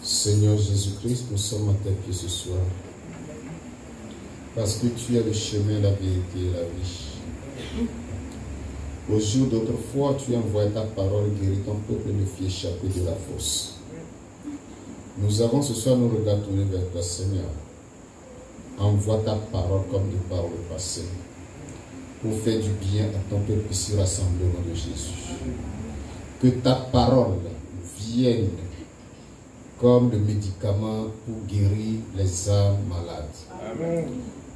Seigneur Jésus-Christ, nous sommes à tes pieds ce soir. Parce que tu es le chemin, la vérité et la vie. Au jour d'autrefois, tu as envoyé ta parole, guéri ton peuple et le fit échapper de la fosse. Nous avons ce soir nos regards tournés vers toi, Seigneur. Envoie ta parole comme de par le passé, pour faire du bien à ton peuple ici rassemblé au nom de Jésus. Que ta parole vienne comme le médicament pour guérir les âmes malades. Amen.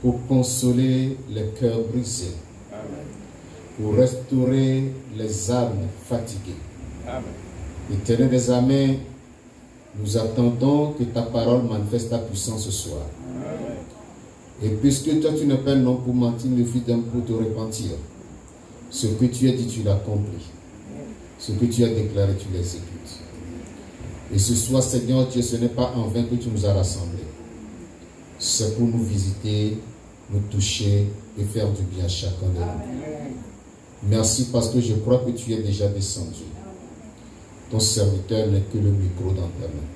Pour consoler les cœurs brisés. Amen. Pour restaurer les âmes fatiguées. Amen. Éternel des armées, nous attendons que ta parole manifeste ta puissance ce soir. Amen. Et puisque toi tu n'es pas un homme pour mentir, le fils d'un pour te repentir, ce que tu as dit, tu l'accomplis. Ce que tu as déclaré, tu l'exécutes. Et ce soir, Seigneur Dieu, ce n'est pas en vain que tu nous as rassemblés. C'est pour nous visiter, nous toucher et faire du bien à chacun de nous. Merci parce que je crois que tu es déjà descendu. Ton serviteur n'est que le micro dans ta main.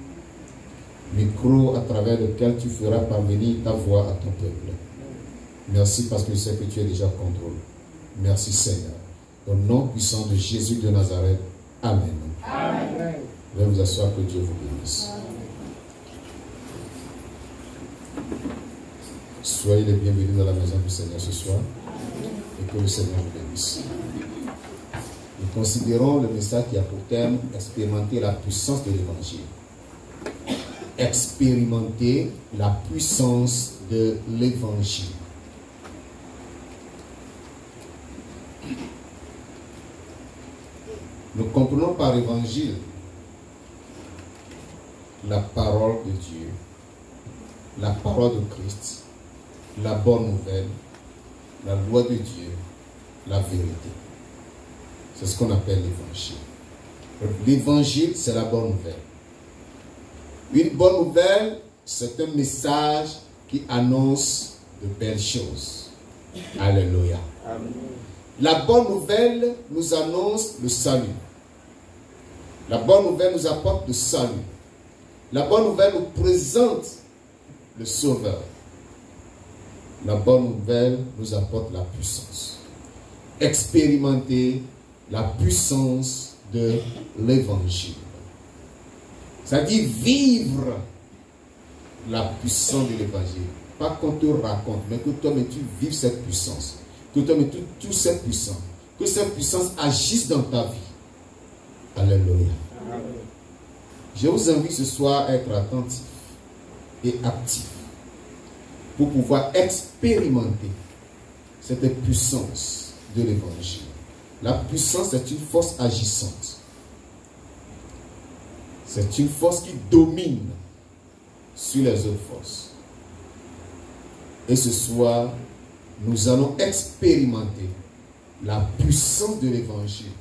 Micro à travers lequel tu feras parvenir ta voix à ton peuple. Merci parce que je sais que tu es déjà au contrôle. Merci Seigneur. Au nom puissant de Jésus de Nazareth. Amen. Amen. Veuillez vous asseoir, que Dieu vous bénisse. Soyez les bienvenus dans la maison du Seigneur ce soir et que le Seigneur vous bénisse. Nous considérons le message qui a pour thème expérimenter la puissance de l'évangile. Expérimenter la puissance de l'évangile. Nous comprenons par évangile la parole de Dieu, la parole de Christ, la bonne nouvelle, la loi de Dieu, la vérité. C'est ce qu'on appelle l'évangile. L'évangile, c'est la bonne nouvelle. Une bonne nouvelle, c'est un message qui annonce de belles choses. Alléluia. Amen. La bonne nouvelle nous annonce le salut. La bonne nouvelle nous apporte le salut. La bonne nouvelle nous présente le Sauveur. La bonne nouvelle nous apporte la puissance. Expérimenter la puissance de l'évangile. C'est-à-dire vivre la puissance de l'évangile. Pas qu'on te raconte, mais que toi-même tu vives cette puissance. Que toi-même tu cette puissance. Que cette puissance agisse dans ta vie. Alléluia. Amen. Je vous invite ce soir à être attentif et actif pour pouvoir expérimenter cette puissance de l'évangile. La puissance est une force agissante. C'est une force qui domine sur les autres forces. Et ce soir, nous allons expérimenter la puissance de l'évangile.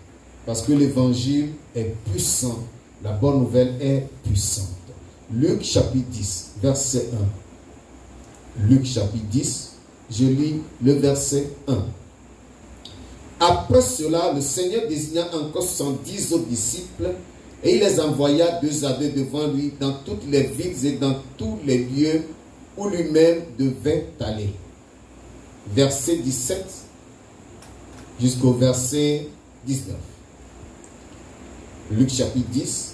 Parce que l'évangile est puissant. La bonne nouvelle est puissante. Luc chapitre 10, verset 1. Luc chapitre 10, je lis le verset 1. Après cela, le Seigneur désigna encore 70 autres disciples et il les envoya 2 à 2 devant lui dans toutes les villes et dans tous les lieux où lui-même devait aller. Verset 17 jusqu'au verset 19. Luc chapitre 10,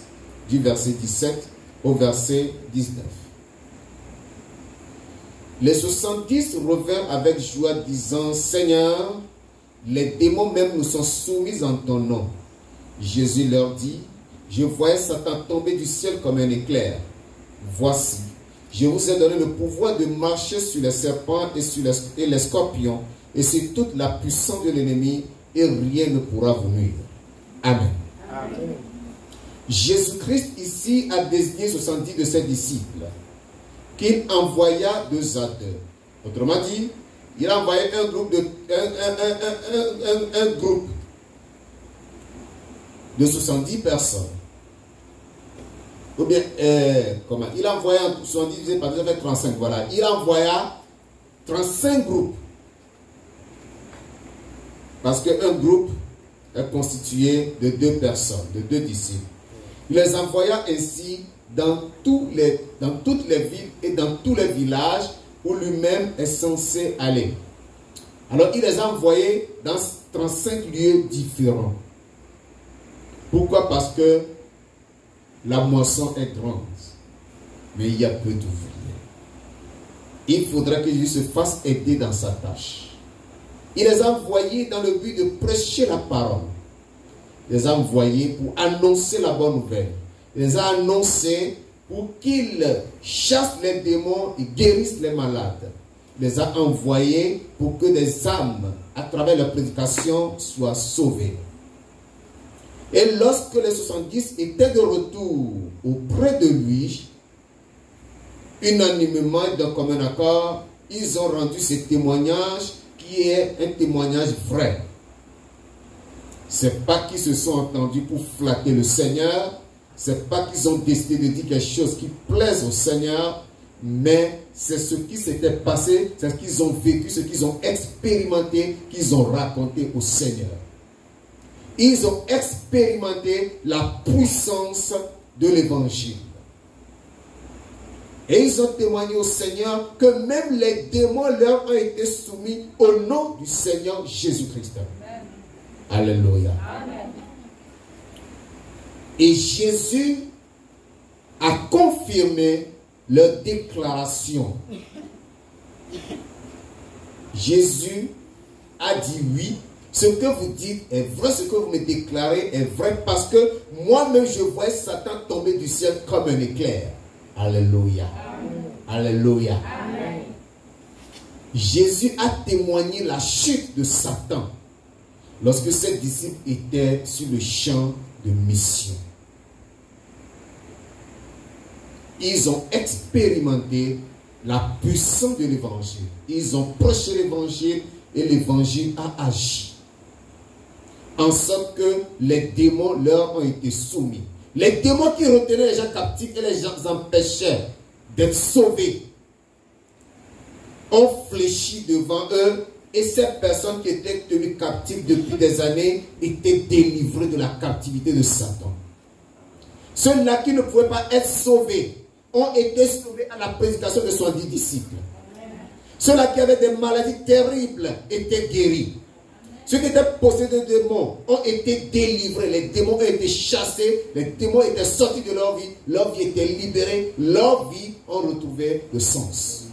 du verset 17 au verset 19. Les 70 revinrent avec joie, disant: Seigneur, les démons même nous sont soumis en ton nom. Jésus leur dit: Je voyais Satan tomber du ciel comme un éclair. Voici, je vous ai donné le pouvoir de marcher sur les serpents et sur les scorpions et sur toute la puissance de l'ennemi, et rien ne pourra vous nuire. Amen. Amen. Jésus-Christ ici a désigné 70 de ses disciples qu'il envoya 2 à 2. Autrement dit, il a envoyé un groupe de 70 personnes. Ou bien, comment? Il a envoyé 70 par 2, ça fait 35. Voilà. Il envoya 35 groupes. Parce qu'un groupe, est constitué de 2 personnes, de 2 disciples. Il les envoya ainsi dans toutes les villes et dans tous les villages où lui-même est censé aller. Alors il les a envoyés dans 35 lieux différents. Pourquoi? Parce que la moisson est grande, mais il y a peu d'ouvriers. Il faudra que Jésus se fasse aider dans sa tâche. Il les a envoyés dans le but de prêcher la parole. Il les a envoyés pour annoncer la bonne nouvelle. Il les a annoncés pour qu'ils chassent les démons et guérissent les malades. Il les a envoyés pour que des âmes, à travers la prédication, soient sauvées. Et lorsque les 70 étaient de retour auprès de lui, unanimement et d'un commun accord, ils ont rendu ce témoignage qui est un témoignage vrai. Ce n'est pas qu'ils se sont entendus pour flatter le Seigneur, ce n'est pas qu'ils ont décidé de dire quelque chose qui plaise au Seigneur, mais c'est ce qui s'était passé, c'est ce qu'ils ont vécu, ce qu'ils ont expérimenté, qu'ils ont raconté au Seigneur. Ils ont expérimenté la puissance de l'évangile. Et ils ont témoigné au Seigneur que même les démons leur ont été soumis au nom du Seigneur Jésus-Christ. Alléluia. Amen. Et Jésus a confirmé leur déclaration. Jésus a dit oui. Ce que vous dites est vrai, ce que vous me déclarez est vrai, parce que moi-même je vois Satan tomber du ciel comme un éclair. Alléluia. Amen. Alléluia. Amen. Jésus a témoigné la chute de Satan lorsque ses disciples étaient sur le champ de mission. Ils ont expérimenté la puissance de l'évangile. Ils ont prêché l'évangile et l'évangile a agi. En sorte que les démons leur ont été soumis. Les démons qui retenaient les gens captifs et les gens empêchaient d'être sauvés ont fléchi devant eux, et ces personnes qui étaient tenues captives depuis des années étaient délivrées de la captivité de Satan. Ceux-là qui ne pouvaient pas être sauvés ont été sauvés à la prédication de 70 disciples. Ceux-là qui avaient des maladies terribles étaient guéris. Ceux qui étaient possédés de démons ont été délivrés. Les démons ont été chassés. Les démons étaient sortis de leur vie. Leur vie était libérée. Leur vie a retrouvé le sens.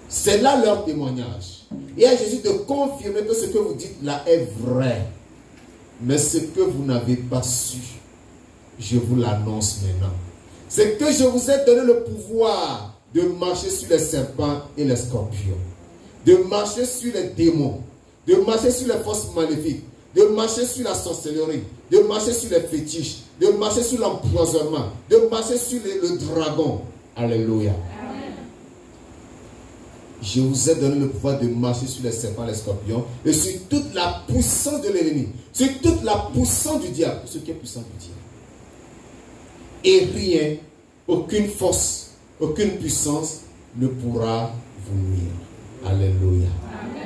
C'est là leur témoignage. Et à Jésus de confirmer que ce que vous dites là est vrai. Mais ce que vous n'avez pas su, je vous l'annonce maintenant. C'est que je vous ai donné le pouvoir de marcher sur les serpents et les scorpions. De marcher sur les démons. De marcher sur les forces maléfiques, de marcher sur la sorcellerie, de marcher sur les fétiches, de marcher sur l'empoisonnement, de marcher sur le dragon. Alléluia. Amen. Je vous ai donné le pouvoir de marcher sur les serpents et les scorpions et sur toute la puissance de l'ennemi, sur toute la puissance du diable, ce qui est puissant du diable. Et rien, aucune force, aucune puissance ne pourra vous nuire. Alléluia. Amen.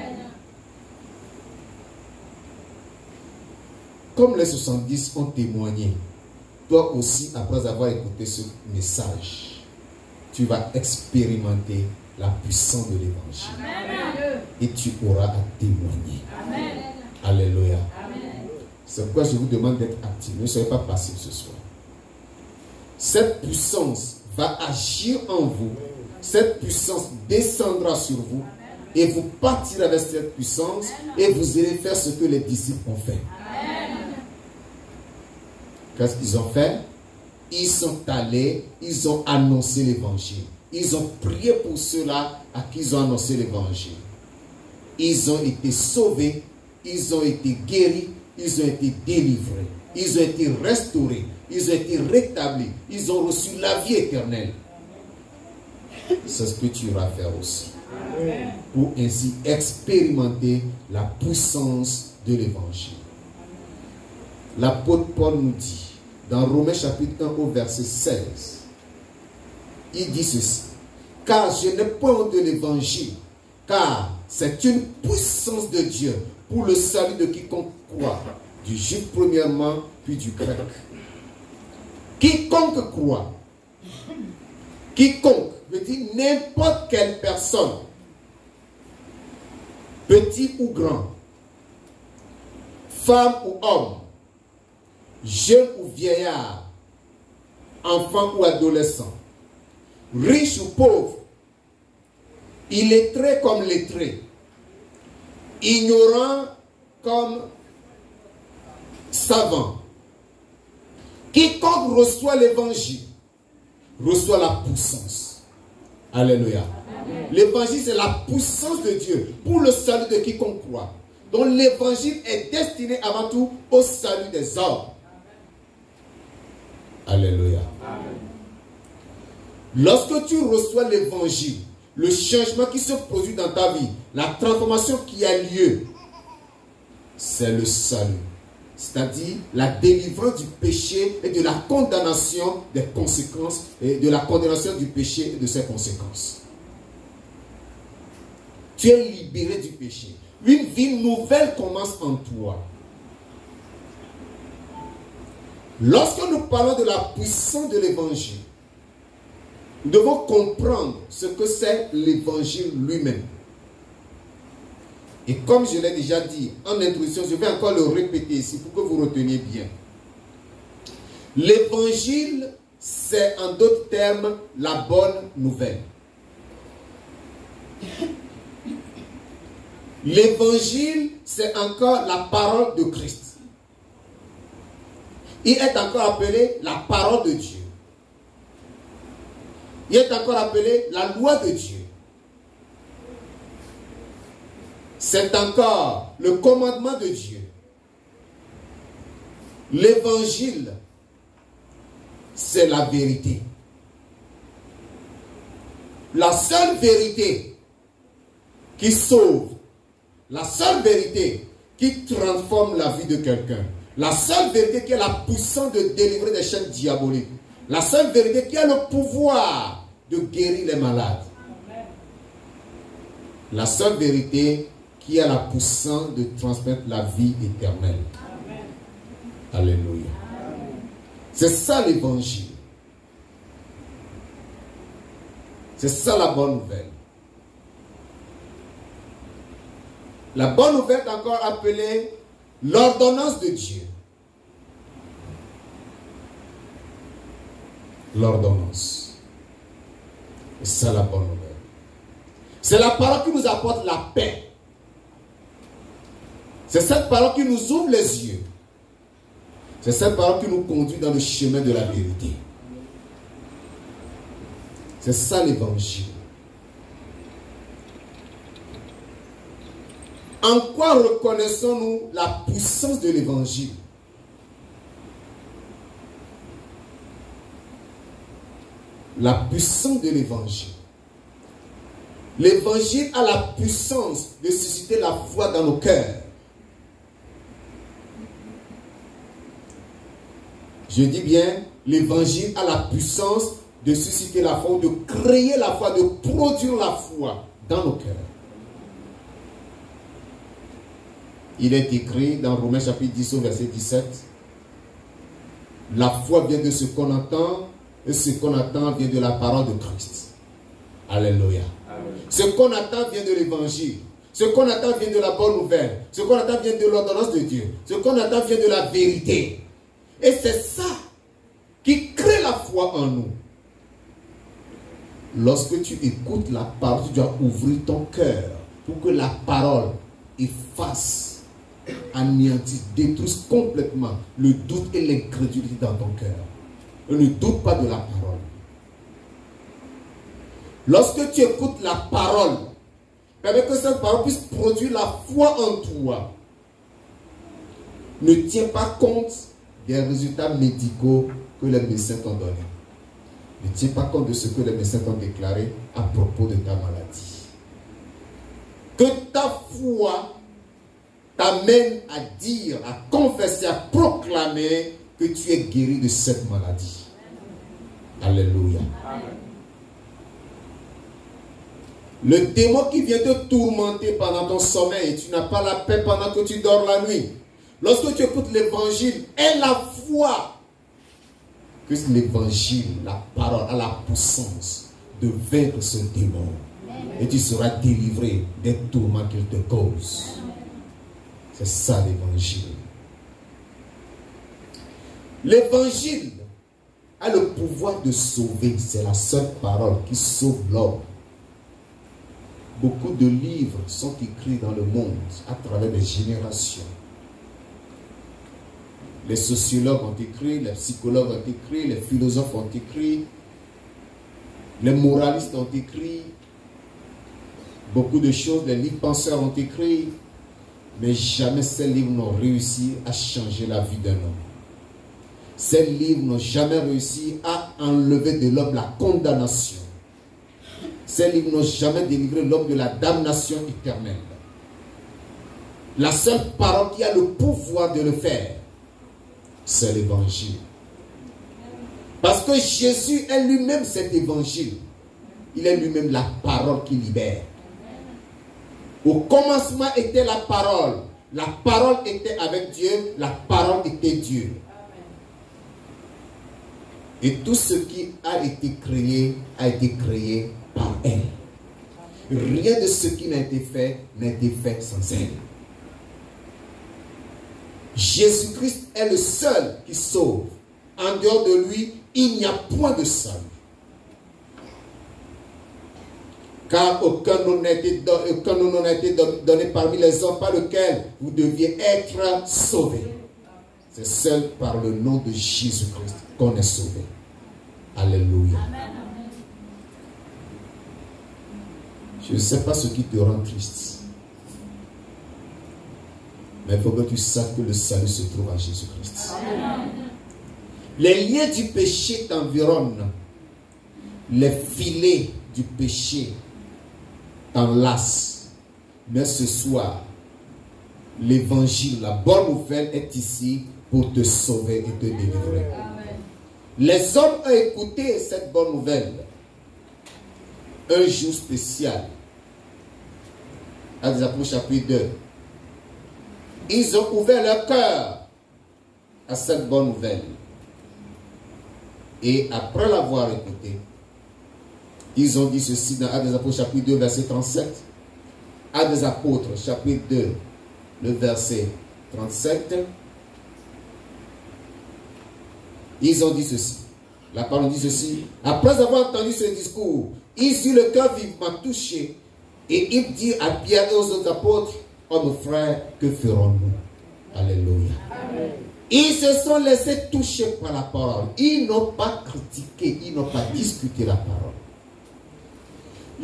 Comme les 70 ont témoigné, toi aussi, après avoir écouté ce message, tu vas expérimenter la puissance de l'évangile. Et tu auras à témoigner. Amen. Alléluia. C'est pourquoi je vous demande d'être actif. Ne soyez pas passif ce soir. Cette puissance va agir en vous. Cette puissance descendra sur vous. Et vous partirez avec cette puissance. Et vous allez faire ce que les disciples ont fait. Qu'est-ce qu'ils ont fait? Ils sont allés, ils ont annoncé l'évangile. Ils ont prié pour ceux-là à qui ils ont annoncé l'évangile. Ils ont été sauvés, ils ont été guéris, ils ont été délivrés, ils ont été restaurés, ils ont été rétablis, ils ont reçu la vie éternelle. C'est ce que tu iras faire aussi. Pour ainsi expérimenter la puissance de l'évangile. L'apôtre Paul nous dit, dans Romains chapitre 1 au verset 16, il dit ceci: car je n'ai pas honte de l'évangile, car c'est une puissance de Dieu pour le salut de quiconque croit, du juif premièrement, puis du grec. Quiconque croit, quiconque, veut dire n'importe quelle personne, petit ou grand, femme ou homme, jeune ou vieillard, enfant ou adolescent, riche ou pauvre, illettré comme lettré, ignorant comme savant. Quiconque reçoit l'évangile reçoit la puissance. Alléluia. L'évangile, c'est la puissance de Dieu pour le salut de quiconque croit. Donc l'évangile est destiné avant tout au salut des hommes. Alléluia. Lorsque tu reçois l'évangile, le changement qui se produit dans ta vie, la transformation qui a lieu, c'est le salut. C'est-à-dire la délivrance du péché et de la condamnation des conséquences, et de la condamnation du péché et de ses conséquences. Tu es libéré du péché. Une vie nouvelle commence en toi. Lorsque nous parlons de la puissance de l'évangile, nous devons comprendre ce que c'est l'évangile lui-même. Et comme je l'ai déjà dit en introduction, je vais encore le répéter ici pour que vous reteniez bien. L'évangile, c'est en d'autres termes la bonne nouvelle. L'évangile, c'est encore la parole de Christ. Il est encore appelé la parole de Dieu. Il est encore appelé la loi de Dieu. C'est encore le commandement de Dieu. L'évangile, c'est la vérité. La seule vérité qui sauve, la seule vérité qui transforme la vie de quelqu'un, la seule vérité qui a la puissance de délivrer des chaînes diaboliques, la seule vérité qui a le pouvoir de guérir les malades, la seule vérité qui a la puissance de transmettre la vie éternelle. Amen. Alléluia. C'est ça l'évangile. C'est ça la bonne nouvelle. La bonne nouvelle est encore appelée l'ordonnance de Dieu. L'ordonnance. C'est ça la bonne nouvelle. C'est la parole qui nous apporte la paix. C'est cette parole qui nous ouvre les yeux. C'est cette parole qui nous conduit dans le chemin de la vérité. C'est ça l'évangile. En quoi reconnaissons-nous la puissance de l'évangile? La puissance de l'évangile. L'évangile a la puissance de susciter la foi dans nos cœurs. Je dis bien, l'évangile a la puissance de susciter la foi, de créer la foi, de produire la foi dans nos cœurs. Il est écrit dans Romains chapitre 10 verset 17, la foi vient de ce qu'on entend, et ce qu'on attend vient de la parole de Christ. Alléluia. Amen. Ce qu'on attend vient de l'évangile. Ce qu'on attend vient de la bonne nouvelle. Ce qu'on attend vient de l'ordonnance de Dieu. Ce qu'on attend vient de la vérité. Et c'est ça qui crée la foi en nous. Lorsque tu écoutes la parole, tu dois ouvrir ton cœur pour que la parole efface, anéantisse, détruise complètement le doute et l'incrédulité dans ton cœur. Ne doute pas de la parole. Lorsque tu écoutes la parole, permets que cette parole puisse produire la foi en toi. Ne tiens pas compte des résultats médicaux que les médecins t'ont donnés. Ne tiens pas compte de ce que les médecins t'ont déclaré à propos de ta maladie. Que ta foi t'amène à dire, à confesser, à proclamer que tu es guéri de cette maladie. Alléluia. Amen. Le démon qui vient te tourmenter pendant ton sommeil, tu n'as pas la paix pendant que tu dors la nuit. Lorsque tu écoutes l'évangile, aie la foi que l'évangile, la parole, a la puissance de vaincre ce démon. Et tu seras délivré des tourments qu'il te cause. C'est ça l'évangile. L'évangile a le pouvoir de sauver. C'est la seule parole qui sauve l'homme. Beaucoup de livres sont écrits dans le monde à travers les générations. Les sociologues ont écrit, les psychologues ont écrit, les philosophes ont écrit, les moralistes ont écrit, beaucoup de choses, les livres penseurs ont écrit, mais jamais ces livres n'ont réussi à changer la vie d'un homme. Ces livres n'ont jamais réussi à enlever de l'homme la condamnation. Ces livres n'ont jamais délivré l'homme de la damnation éternelle. La seule parole qui a le pouvoir de le faire, c'est l'évangile. Parce que Jésus est lui-même cet évangile. Il est lui-même la parole qui libère. Au commencement était la parole. La parole était avec Dieu. La parole était Dieu. Et tout ce qui a été créé par elle. Rien de ce qui n'a été fait sans elle. Jésus-Christ est le seul qui sauve. En dehors de lui, il n'y a point de salut. Car aucun nom n'a été donné parmi les hommes par lequel vous deviez être sauvés. C'est seul par le nom de Jésus-Christ qu'on est sauvé. Alléluia. Je ne sais pas ce qui te rend triste. Mais il faut que tu saches que le salut se trouve en Jésus-Christ. Les liens du péché t'environnent. Les filets du péché t'enlacent. Mais ce soir, l'évangile, la bonne nouvelle est ici pour te sauver et te délivrer. Les hommes ont écouté cette bonne nouvelle. Un jour spécial. Actes des Apôtres chapitre 2. Ils ont ouvert leur cœur à cette bonne nouvelle. Et après l'avoir écouté, ils ont dit ceci dans Actes des Apôtres chapitre 2, verset 37. Actes des Apôtres chapitre 2, le verset 37. Ils ont dit ceci. La parole dit ceci. Après avoir entendu ce discours, ils eurent le cœur vivement touché. Et ils dirent à Pierre et aux autres apôtres, hommes frères, que ferons-nous? Alléluia. Amen. Ils se sont laissés toucher par la parole. Ils n'ont pas critiqué, ils n'ont pas discuté la parole.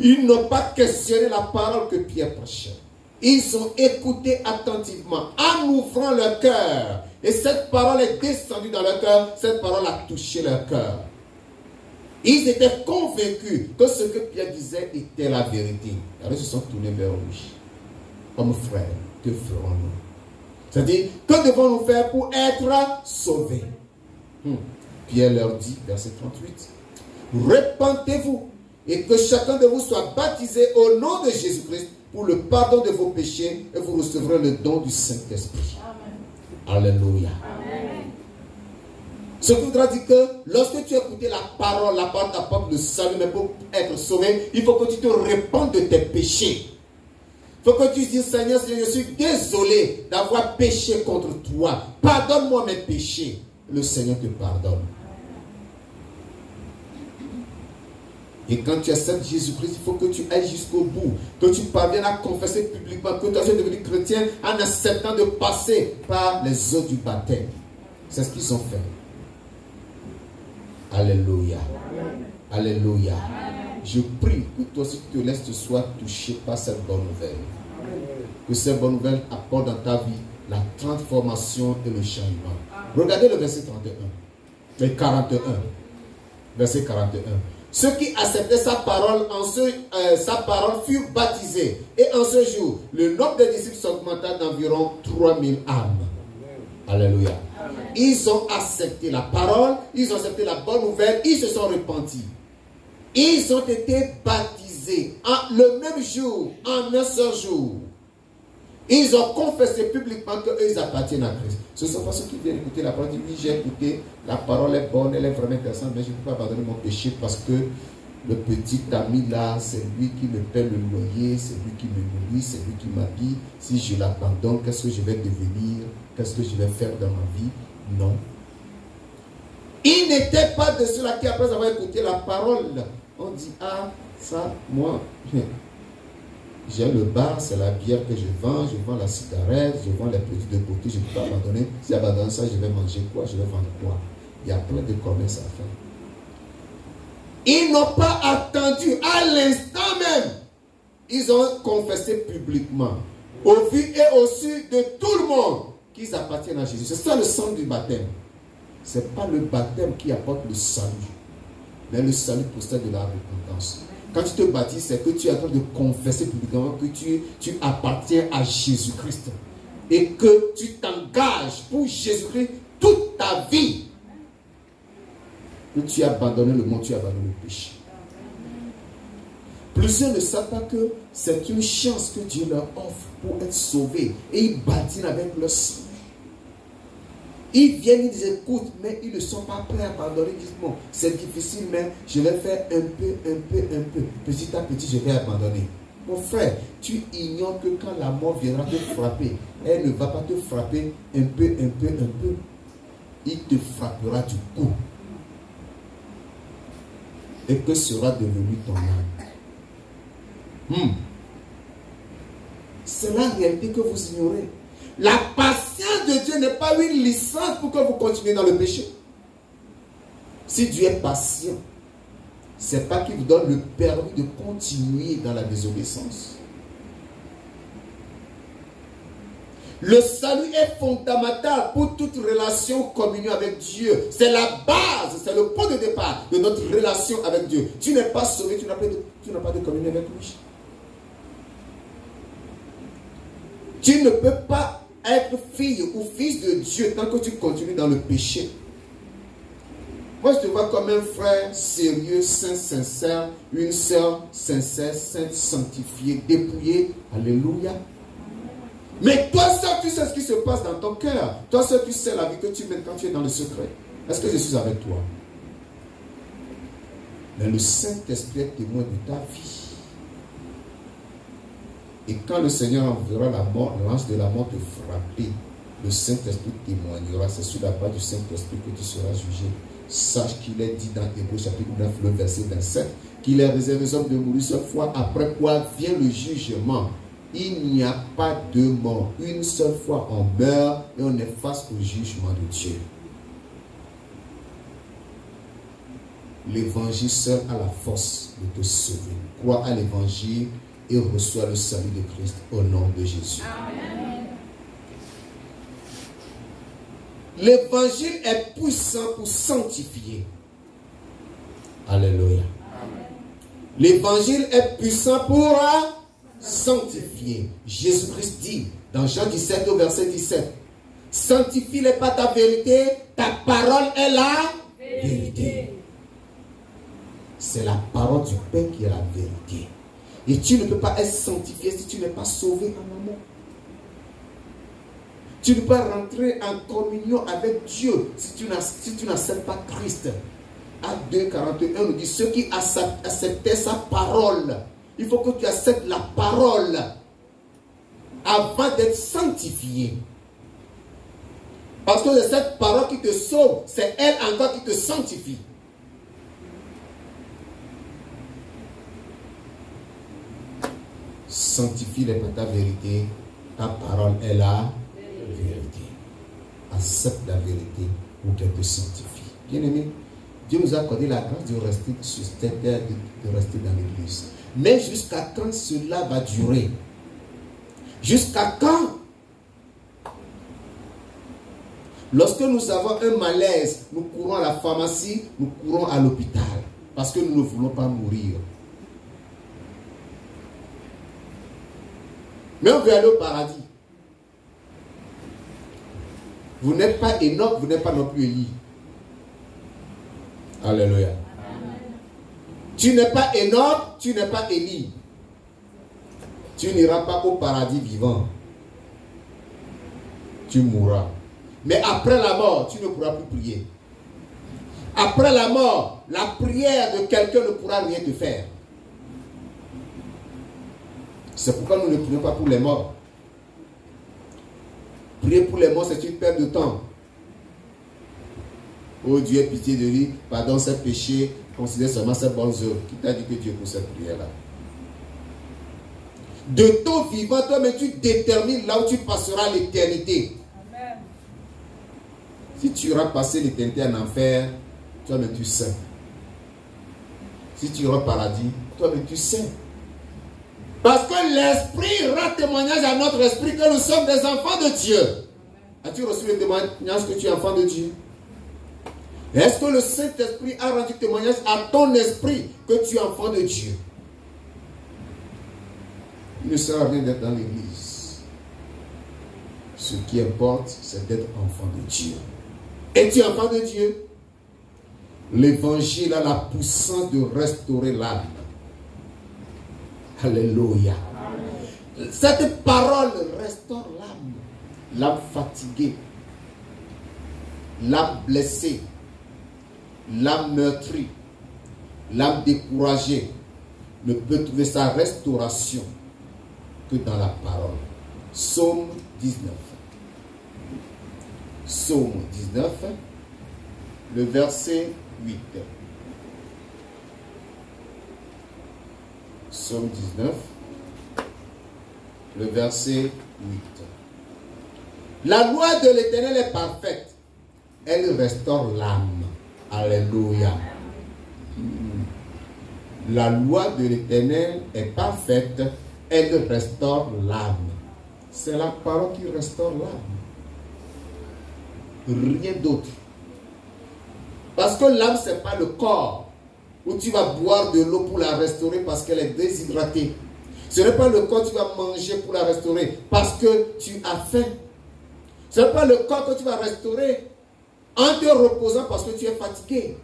Ils n'ont pas questionné la parole que Pierre prêchait. Ils ont écouté attentivement, en ouvrant leur cœur. Et cette parole est descendue dans leur cœur, cette parole a touché leur cœur. Ils étaient convaincus que ce que Pierre disait était la vérité. Alors ils se sont tournés vers lui. Comme frères, que ferons-nous? C'est-à-dire, que devons-nous faire pour être sauvés? Pierre leur dit, verset 38, repentez-vous et que chacun de vous soit baptisé au nom de Jésus-Christ pour le pardon de vos péchés et vous recevrez le don du Saint-Esprit. Alléluia. Amen. Ce qui voudra dire que lorsque tu as écouté la parole t'apporte le salut, mais pour être sauvé, il faut que tu te répandes de tes péchés. Il faut que tu dises, Seigneur, je suis désolé d'avoir péché contre toi. Pardonne-moi mes péchés. Le Seigneur te pardonne. Et quand tu acceptes Jésus-Christ, il faut que tu ailles jusqu'au bout. Que tu parviennes à confesser publiquement que tu es devenu chrétien en acceptant de passer par les eaux du baptême. C'est ce qu'ils ont fait. Alléluia. Alléluia. Je prie que toi aussi tu te laisses ce soir toucher par cette bonne nouvelle. Que cette bonne nouvelle apporte dans ta vie la transformation et le changement. Regardez le verset 31. Le 41. Verset 41. Ceux qui acceptaient sa parole, sa parole furent baptisés. Et en ce jour, le nombre des disciples s'augmenta d'environ 3000 âmes. Alléluia. Amen. Ils ont accepté la parole, ils ont accepté la bonne nouvelle, ils se sont repentis. Ils ont été baptisés baptisés le même jour, en un seul jour. Ils ont confessé publiquement qu'eux, ils appartiennent à Christ. Ce ne sont pas ceux qui viennent écouter la parole. Ils disent, oui, j'ai écouté, la parole est bonne, elle est vraiment intéressante, mais je ne peux pas abandonner mon péché parce que le petit ami là, c'est lui qui me paie le loyer, c'est lui qui me nourrit, c'est lui qui m'habille. Si je l'abandonne, qu'est-ce que je vais devenir? Qu'est-ce que je vais faire dans ma vie? Non. Il n'était pas de ceux-là qui, après avoir écouté la parole, on dit, ah, ça, moi, j'ai le bar, c'est la bière que je vends la cigarette, je vends les produits de beauté, je ne peux pas abandonner. Si j'abandonne ça, je vais manger quoi? Je vais vendre quoi? Il y a plein de commerces à faire. Ils n'ont pas attendu à l'instant même. Ils ont confessé publiquement, au vu et au su de tout le monde, qu'ils appartiennent à Jésus. C'est ça le sang du baptême. Ce n'est pas le baptême qui apporte le salut, mais le salut procède de la repentance. Quand tu te baptises, c'est que tu es en train de confesser publiquement que tu appartiens à Jésus-Christ et que tu t'engages pour Jésus-Christ toute ta vie. Que tu as abandonné le monde, tu as abandonné le péché. Plusieurs ne savent pas que c'est une chance que Dieu leur offre pour être sauvés. Et ils bâtissent avec leur sang. Ils viennent, ils écoutent, mais ils ne sont pas prêts à pardonner. Ils disent, bon, c'est difficile, mais je vais faire un peu. Petit à petit, je vais abandonner. Mon frère, tu ignores que quand la mort viendra te frapper, elle ne va pas te frapper un peu. Il te frappera du coup. Et que sera devenu ton âme? C'est la réalité que vous ignorez. La patience de Dieu n'est pas une licence pour que vous continuez dans le péché. Si Dieu est patient, ce n'est pas qu'il vous donne le permis de continuer dans la désobéissance. Le salut est fondamental pour toute relation communion avec Dieu. C'est la base, c'est le point de départ de notre relation avec Dieu. Tu n'es pas sauvé, tu n'as pas de communion avec lui. Tu ne peux pas être fille ou fils de Dieu tant que tu continues dans le péché. Moi, je te vois comme un frère sérieux, saint, sincère, une sœur sincère, sainte, sanctifiée, dépouillée. Alléluia. Mais toi seul, tu sais ce qui se passe dans ton cœur. Toi seul, tu sais la vie que tu mènes quand tu es dans le secret. Est-ce que je suis avec toi? Mais le Saint-Esprit est témoin de ta vie. Et quand le Seigneur enverra la mort, l'ange de la mort te frapper, le Saint-Esprit témoignera. C'est sur la base du Saint-Esprit que tu seras jugé. Sache qu'il est dit dans Hébreux chapitre 9, le verset 27, qu'il est réservé aux hommes de mourir seule fois, après quoi vient le jugement. Il n'y a pas de mort. Une seule fois on meurt et on est face au jugement de Dieu. L'évangile seul a la force de te sauver. Crois à l'évangile et reçois le salut de Christ au nom de Jésus. L'évangile est puissant pour sanctifier. Alléluia. L'évangile est puissant pour sanctifier. Jésus-Christ dit dans Jean 17 au verset 17, sanctifie-les par ta vérité, ta parole est la vérité. C'est la parole du Père qui est la vérité. Et tu ne peux pas être sanctifié si tu n'es pas sauvé en amour. Tu ne peux pas rentrer en communion avec Dieu si tu n'acceptes pas Christ. Acte 2, 41 nous dit, ceux qui acceptaient sa parole, il faut que tu acceptes la parole avant d'être sanctifié. Parce que c'est cette parole qui te sauve, c'est elle encore qui te sanctifie. Sanctifie-les par ta vérité, ta parole est la vérité. Accepte la vérité pour qu'elle te sanctifie. Bien aimé, Dieu nous a accordé la grâce de rester sur cette terre, de rester dans l'église. Mais jusqu'à quand cela va durer? Jusqu'à quand? Lorsque nous avons un malaise, nous courons à la pharmacie, nous courons à l'hôpital. Parce que nous ne voulons pas mourir. Mais on veut aller au paradis. Vous n'êtes pas Enoch, vous n'êtes pas non plus Élie. Alléluia. Tu n'es pas Enoch, tu n'es pas Élie. Tu n'iras pas au paradis vivant. Tu mourras. Mais après la mort, tu ne pourras plus prier. Après la mort, la prière de quelqu'un ne pourra rien te faire. C'est pourquoi nous ne prions pas pour les morts. Prier pour les morts, c'est une perte de temps. Oh Dieu, aie pitié de lui, pardonne ses péchés, considère seulement ses bonnes œuvres. Qui t'a dit que Dieu pour cette prière-là? De ton vivant, toi-même, tu détermines là où tu passeras l'éternité. Si tu auras passé l'éternité en enfer, toi-même tu sais. Si tu auras paradis, toi-même tu sais. Parce que l'Esprit rend témoignage à notre esprit que nous sommes des enfants de Dieu. As-tu reçu le témoignage que tu es enfant de Dieu? Est-ce que le Saint-Esprit a rendu témoignage à ton esprit que tu es enfant de Dieu? Il ne sert à rien d'être dans l'église. Ce qui importe, c'est d'être enfant de Dieu. Es-tu enfant de Dieu? L'évangile a la puissance de restaurer l'âme. Alléluia. Cette parole restaure l'âme. L'âme fatiguée, l'âme blessée, l'âme meurtrie, l'âme découragée ne peut trouver sa restauration que dans la parole. Psaume 19. Psaume 19, le verset 8. Psaume 19, le verset 8. La loi de l'Éternel est parfaite. Elle restaure l'âme. Alléluia. La loi de l'Éternel est parfaite. Elle restaure l'âme. C'est la parole qui restaure l'âme. Rien d'autre. Parce que l'âme, ce n'est pas le corps où tu vas boire de l'eau pour la restaurer parce qu'elle est déshydratée. Ce n'est pas le corps que tu vas manger pour la restaurer parce que tu as faim. Ce n'est pas le corps que tu vas restaurer en te reposant parce que tu es fatigué.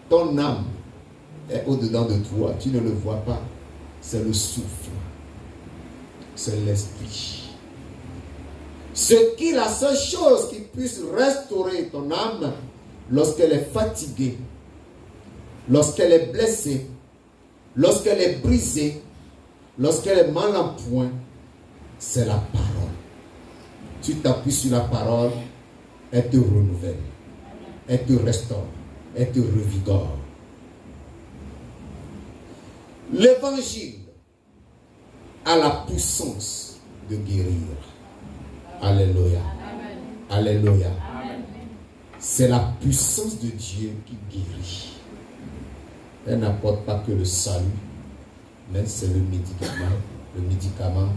Ton âme est au-dedans de toi. Tu ne le vois pas. C'est le souffle. C'est l'esprit. Ce qui est la seule chose qui puisse restaurer ton âme lorsqu'elle est fatiguée, lorsqu'elle est blessée, lorsqu'elle est brisée, lorsqu'elle est mal en point, c'est la parole. Tu t'appuies sur la parole, elle te renouvelle, elle te restaure, elle te revigore. L'évangile a la puissance de guérir. Alléluia. Amen. Alléluia. C'est la puissance de Dieu qui guérit. Elle n'apporte pas que le salut, mais c'est le médicament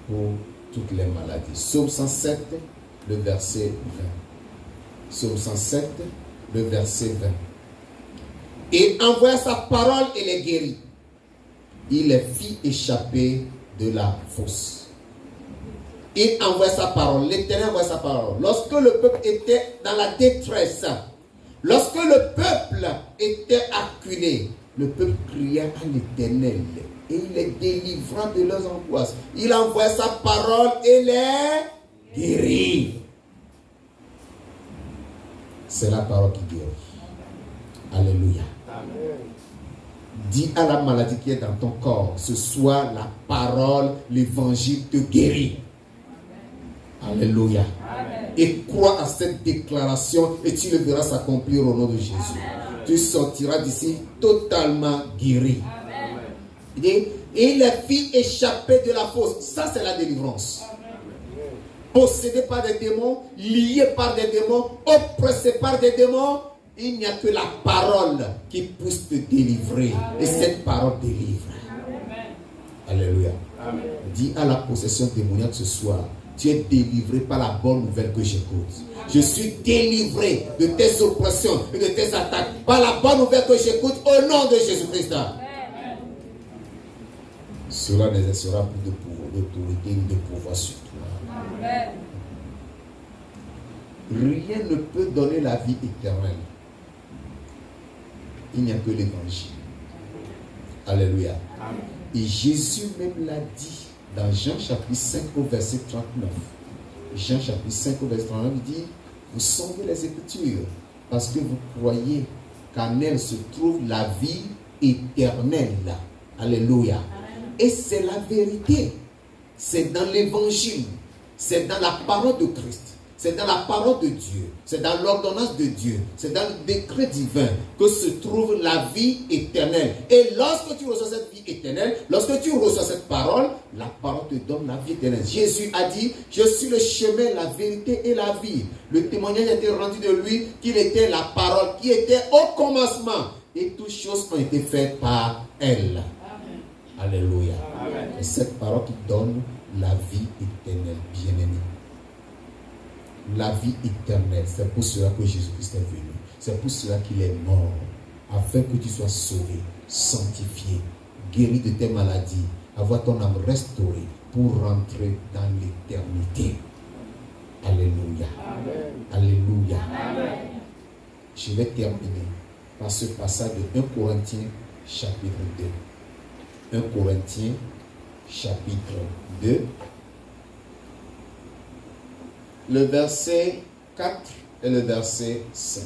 pour toutes les maladies. Psaume 107, le verset 20. Psaume 107, le verset 20. Il envoya sa parole et les guérit. Il les fit échapper de la fosse. Il envoie sa parole. L'Éternel envoie sa parole. Lorsque le peuple était dans la détresse, lorsque le peuple était acculé, le peuple cria à l'Éternel et il les délivra de leurs angoisses. Il envoie sa parole et les guérit. C'est la parole qui guérit. Alléluia. Amen. Dis à la maladie qui est dans ton corps, ce soir la parole, l'évangile te guérit. Alléluia. Amen. Et crois à cette déclaration et tu le verras s'accomplir au nom de Jésus. Amen. Tu sortiras d'ici totalement guéri. Amen. Et il les fit échapper de la fosse. Ça, c'est la délivrance. Amen. Possédé par des démons, lié par des démons, oppressé par des démons, il n'y a que la parole qui puisse te délivrer. Amen. Et cette parole délivre. Amen. Alléluia. Amen. Dis à la possession démoniaque ce soir, tu es délivré par la bonne nouvelle que j'écoute. Je suis délivré de tes oppressions et de tes attaques par la bonne nouvelle que j'écoute au nom de Jésus-Christ. Cela n'exercera plus de pouvoir, d'autorité ni de pouvoir sur toi. Amen. Rien ne peut donner la vie éternelle. Il n'y a que l'évangile. Alléluia. Et Jésus même l'a dit dans Jean chapitre 5 au verset 39. Jean chapitre 5 au verset 39, il dit, vous sondez les Écritures parce que vous croyez qu'en elles se trouve la vie éternelle. Alléluia. Et c'est la vérité. C'est dans l'évangile. C'est dans la parole de Christ. C'est dans la parole de Dieu. C'est dans l'ordonnance de Dieu. C'est dans le décret divin que se trouve la vie éternelle. Et lorsque tu reçois cette vie éternelle, lorsque tu reçois cette parole, la parole te donne la vie éternelle. Jésus a dit, je suis le chemin, la vérité et la vie. Le témoignage a été rendu de lui qu'il était la parole qui était au commencement. Et toutes choses ont été faites par elle. Amen. Alléluia. Amen. Et cette parole qui donne la vie éternelle, bien-aimé. La vie éternelle, c'est pour cela que Jésus-Christ est venu. C'est pour cela qu'il est mort, afin que tu sois sauvé, sanctifié, guéri de tes maladies, avoir ton âme restaurée pour rentrer dans l'éternité. Alléluia. Amen. Alléluia. Amen. Je vais terminer par ce passage de 1 Corinthiens chapitre 2. 1 Corinthiens chapitre 2. Le verset 4 et le verset 5.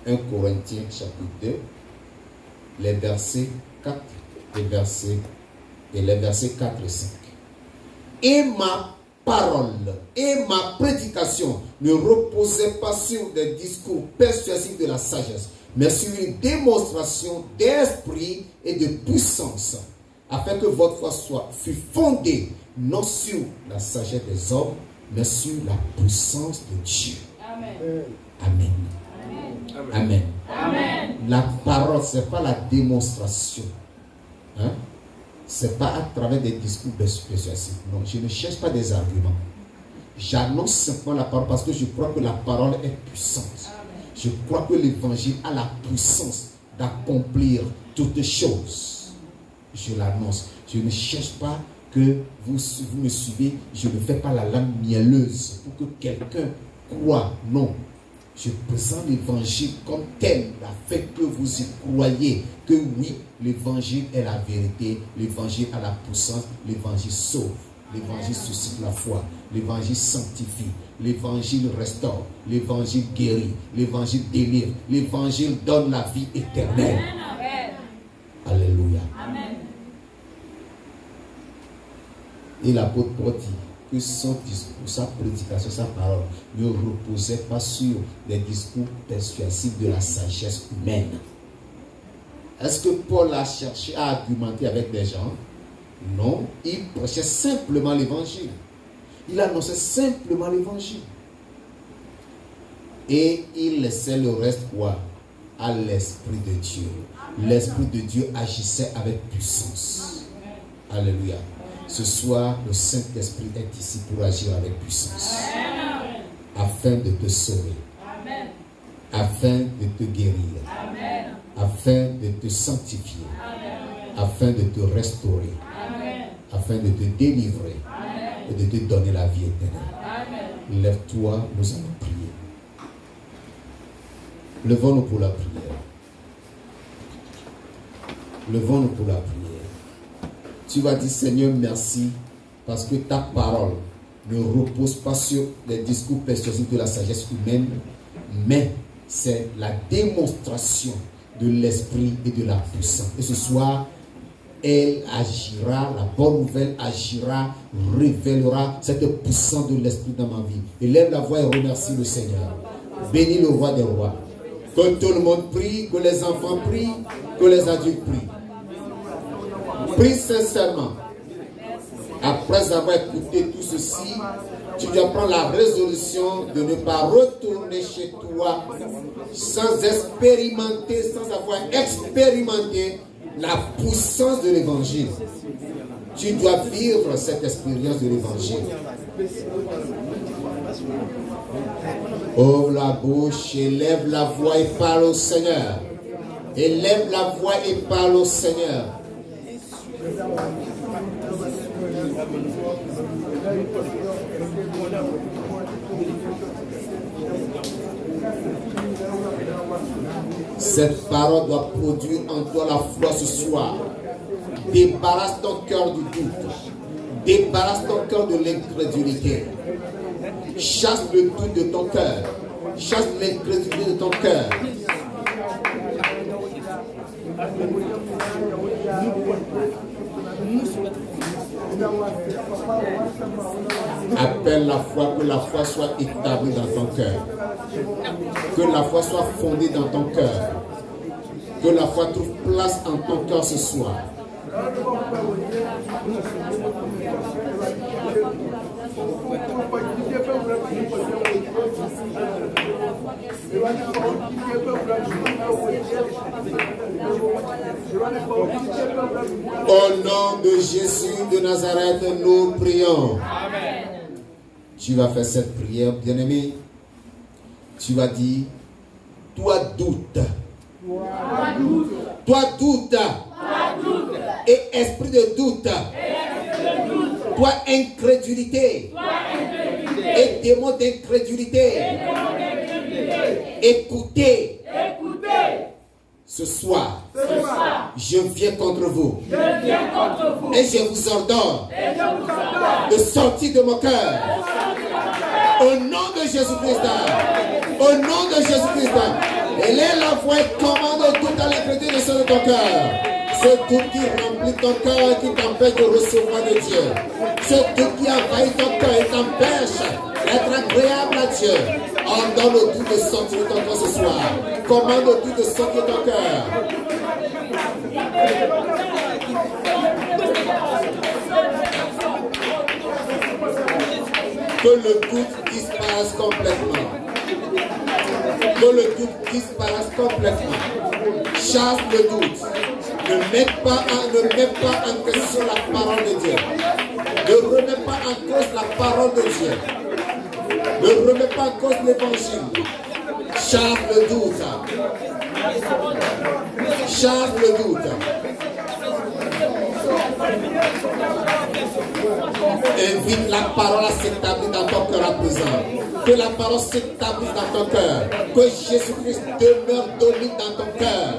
1 Corinthiens chapitre 2, les versets 4 et les versets 4 et 5. Et ma parole et ma prédication ne reposaient pas sur des discours persuasifs de la sagesse, mais sur une démonstration d'esprit et de puissance, afin que votre foi fût fondée non sur la sagesse des hommes, mais sur la puissance de Dieu. Amen. Amen. Amen. Amen. Amen. La parole, ce n'est pas la démonstration. Hein? Ce n'est pas à travers des discours persuasifs. Non, je ne cherche pas des arguments. J'annonce simplement la parole parce que je crois que la parole est puissante. Amen. Je crois que l'évangile a la puissance d'accomplir toutes choses. Je l'annonce. Je ne cherche pas que vous me suivez, je ne fais pas la langue mielleuse pour que quelqu'un croie. Non. Je présente l'évangile comme tel, afin que vous y croyez, que oui, l'évangile est la vérité, l'évangile a la puissance, l'évangile sauve, l'évangile suscite la foi, l'évangile sanctifie, l'évangile restaure, l'évangile guérit, l'évangile délivre, l'évangile donne la vie éternelle. Amen. Alléluia. Amen. Et l'apôtre Paul dit que son discours, sa prédication, sa parole ne reposait pas sur des discours persuasifs de la sagesse humaine. Est-ce que Paul a cherché à argumenter avec des gens? Non, il prêchait simplement l'évangile. Il annonçait simplement l'évangile. Et il laissait le reste quoi? À l'Esprit de Dieu. L'Esprit de Dieu agissait avec puissance. Alléluia. Ce soir, le Saint-Esprit est ici pour agir avec puissance. Amen. Afin de te sauver. Amen. Afin de te guérir. Amen. Afin de te sanctifier. Amen. Afin de te restaurer. Amen. Afin de te délivrer. Amen. Et de te donner la vie éternelle. Lève-toi, nous allons prier. Levons-nous pour la prière. Levons-nous pour la prière. Tu vas dire, Seigneur, merci, parce que ta parole ne repose pas sur les discours persuasifs de la sagesse humaine, mais c'est la démonstration de l'esprit et de la puissance. Et ce soir, elle agira, la bonne nouvelle agira, révélera cette puissance de l'esprit dans ma vie. Élève la voix et remercie le Seigneur. Bénis le roi des rois. Que tout le monde prie, que les enfants prient, que les adultes prient. Prie sincèrement. Après avoir écouté tout ceci, tu dois prendre la résolution de ne pas retourner chez toi sans expérimenter, sans avoir expérimenté la puissance de l'évangile. Tu dois vivre cette expérience de l'évangile. Ouvre la bouche, élève la voix et parle au Seigneur. Élève la voix et parle au Seigneur. Cette parole doit produire en toi la foi ce soir. Débarrasse ton cœur du doute. Débarrasse ton cœur de l'incrédulité. Chasse le doute de ton cœur. Chasse l'incrédulité de ton cœur. Appelle la foi, que la foi soit établie dans ton cœur. Que la foi soit fondée dans ton cœur. Que la foi trouve place en ton cœur ce soir. Au nom de Jésus de Nazareth, nous prions. Amen. Tu vas faire cette prière, bien-aimé. Tu vas dire, toi doute. Toi doute. Et esprit de doute. Toi incrédulité. Et démon d'incrédulité. Écoutez. Ce soir, je viens contre vous. Et je vous ordonne de sortir de mon cœur. Au nom de Jésus-Christ. Au nom de Jésus-Christ. Elle est la voix et commande tout à l'incrédulité de ton cœur. Ce doute qui remplit ton cœur et qui t'empêche de recevoir de Dieu. Ce doute qui envahit ton cœur et t'empêche d'être agréable à Dieu. Ordonne le doute de sortir de ton cœur ce soir. Commande le doute de sortir de ton cœur. Que le doute disparaisse complètement. Que le doute disparaisse complètement. Chasse le doute. Ne mets pas en question la parole de Dieu. Ne remets pas en cause la parole de Dieu. Ne remets pas en cause l'évangile. Chasse le doute. Chasse le doute. Invite la parole à s'établir dans ton cœur à présent. Que la parole s'établisse dans ton cœur. Que Jésus-Christ demeure domine dans ton cœur.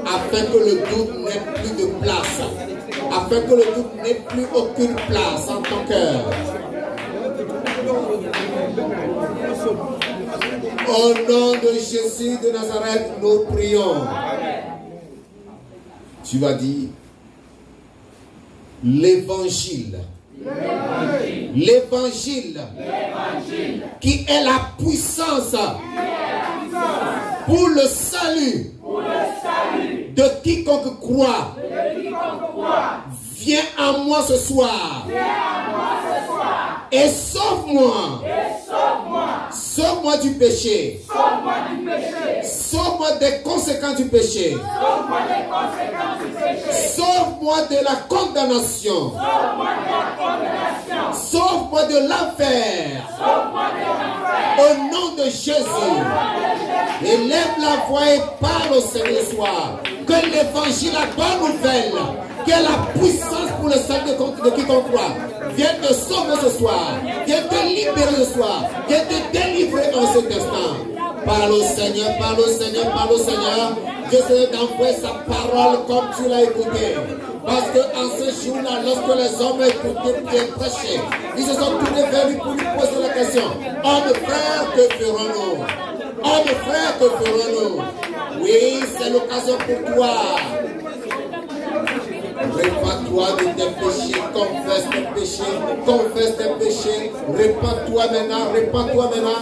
Afin que le doute n'ait plus de place. Afin que le doute n'ait plus aucune place en ton cœur. Au nom de Jésus de Nazareth, nous prions. Tu vas dire l'évangile. L'évangile qui est la puissance pour le salut de quiconque croit. Viens à moi ce soir. Et sauve-moi. Sauve-moi du péché. Sauve-moi des conséquences du péché. Sauve-moi de la condamnation. Sauve-moi de l'enfer. Au nom de Jésus. Élève la voix et parle au Seigneur ce soir. Que l'évangile, la bonne nouvelle, que la puissance pour le salut de quiconque croit, viens te sauver ce soir, viens te libérer ce soir, viens te délivrer en cet instant. Parle au Seigneur, parle au Seigneur, parle au Seigneur. Dieu Seigneur d'envoyer sa parole comme tu l'as écouté. Parce qu'en ce jour-là, lorsque les hommes écoutaient Dieu prêcher, ils se sont tournés vers lui pour lui poser la question. Homme frère, que ferons-nous? Homme frère, que ferons-nous? Oui, c'est l'occasion pour toi. Répands-toi de tes péchés, confesse tes péchés, répands-toi maintenant.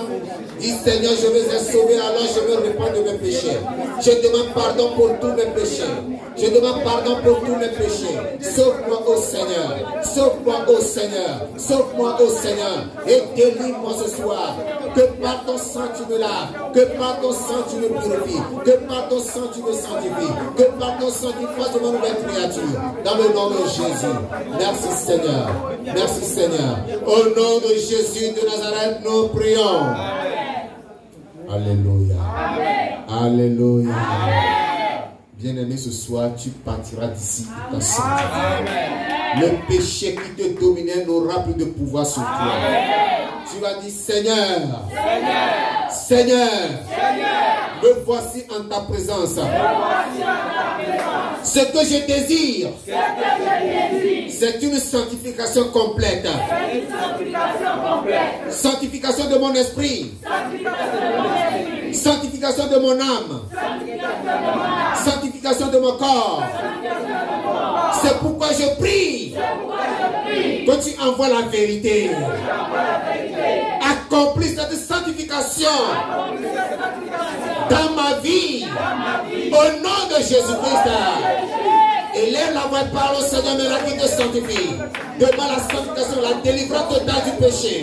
Dis Seigneur, je vais être sauvé, alors je me répands de mes péchés. Je demande pardon pour tous mes péchés. Je demande pardon pour tous mes péchés. Sauve-moi au Seigneur. Sauve-moi au Seigneur. Sauve-moi au Seigneur. Et délivre-moi ce soir. Que par ton sang tu me laves. Que par ton sang tu me purifies. Que par ton sang tu me sanctifies. Que par ton sang tu fasses de moi une nouvelle créature. Dans le nom de Jésus. Merci Seigneur. Merci Seigneur. Au nom de Jésus de Nazareth, nous prions. Alléluia. Alléluia. Bien-aimé, ce soir, tu partiras d'ici tout en santé. Le péché qui te dominait n'aura plus de pouvoir sur toi. Tu vas dire, Seigneur, Me voici en ta présence. Ce que je désire, c'est une sanctification complète. Sanctification de mon esprit. Sanctification de mon âme. Sanctification de mon corps. C'est pourquoi je prie que tu envoies la vérité. Accomplis cette sanctification dans ma vie. Au nom de Jésus-Christ. Élève la voix et parle au Seigneur, mais la vie te sanctifie. Demande la sanctification, la délivrance totale du péché.